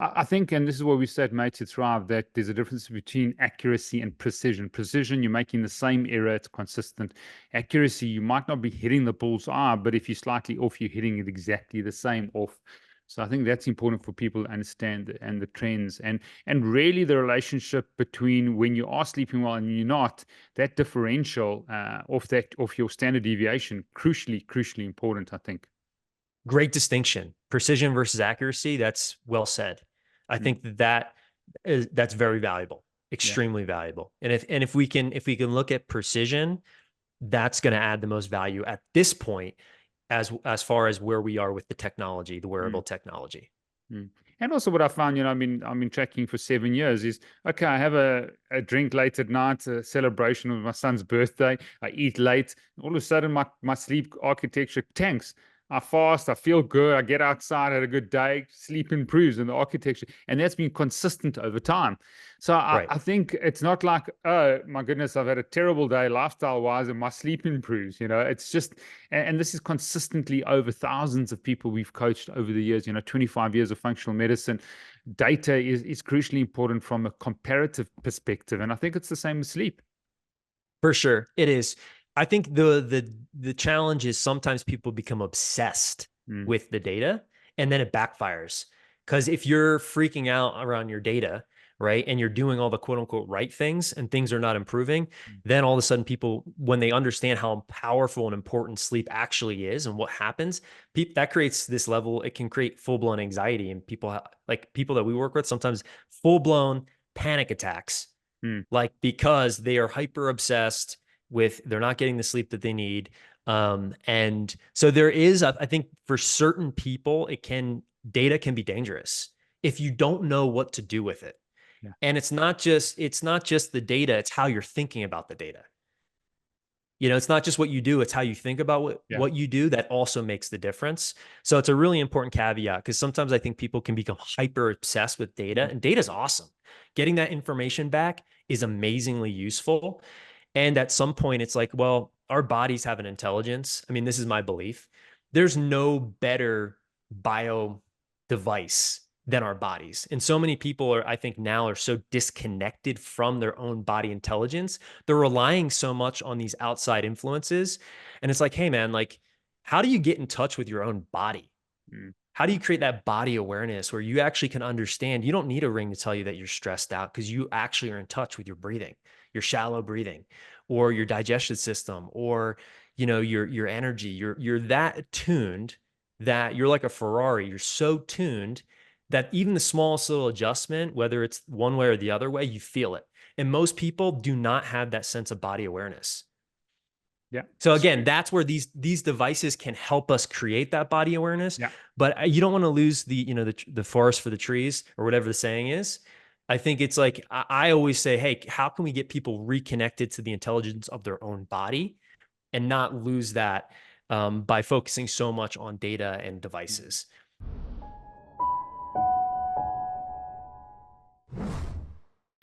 I think, and this is what we said, Made to Thrive, that there's a difference between accuracy and precision. Precision, you're making the same error, it's consistent. Accuracy, you might not be hitting the bull's eye, but if you're slightly off, you're hitting it exactly the same off. So I think that's important for people to understand, and the trends, and really the relationship between when you are sleeping well and you're not, that differential of your standard deviation, crucially important, I think. Great distinction. Precision versus accuracy. That's well said. I Mm. think that's very valuable, Yeah. extremely valuable. And if we can look at precision, that's going to add the most value at this point as far as where we are with the technology, the wearable Mm. technology. Mm. And also what I found, I've been tracking for 7 years is, okay, I have a drink late at night, a celebration of my son's birthday. I eat late. All of a sudden, my sleep architecture tanks. I fast, I feel good, I get outside, had a good day, sleep improves in the architecture. And that's been consistent over time. So I, Right. I think it's not like, oh my goodness, I've had a terrible day lifestyle wise and my sleep improves. It's just, and this is consistently over thousands of people we've coached over the years, 25 years of functional medicine. Data is crucially important from a comparative perspective. And I think it's the same with sleep. For sure. It is. I think the challenge is sometimes people become obsessed Mm. with the data and then it backfires. Because if you're freaking out around your data, right, and you're doing all the quote unquote right things and things are not improving, then all of a sudden people, when they understand how powerful and important sleep actually is and what happens, that creates this level, it can create full blown anxiety. And people, like people that we work with, sometimes full blown panic attacks, Mm. like because they are hyper obsessed with they're not getting the sleep that they need. And so there is, I think for certain people, data can be dangerous if you don't know what to do with it. Yeah. And it's not just the data, it's how you're thinking about the data. It's not just what you do, it's how you think about Yeah. what you do that also makes the difference. So it's a really important caveat because sometimes I think people can become hyper obsessed with data, Mm. and data is awesome. Getting that information back is amazingly useful. And at some point, it's like, well, our bodies have an intelligence. I mean, this is my belief. There's no better bio device than our bodies. And so many people I think now are so disconnected from their own body intelligence. They're relying so much on these outside influences. And it's like, hey, man, like, how do you get in touch with your own body? Mm. How do you create that body awareness where you actually can understand? You don't need a ring to tell you that you're stressed out because you actually are in touch with your breathing, your shallow breathing, or your digestion system, or your energy. You're that tuned that you're like a Ferrari. You're so tuned that even the smallest little adjustment, whether it's one way or the other way, you feel it. And most people do not have that sense of body awareness. Yeah. So It's again, true. that's where these devices can help us create that body awareness, Yeah. but you don't want to lose the forest for the trees or whatever the saying is. I think it's like I always say, hey, how can we get people reconnected to the intelligence of their own body and not lose that by focusing so much on data and Mm. devices?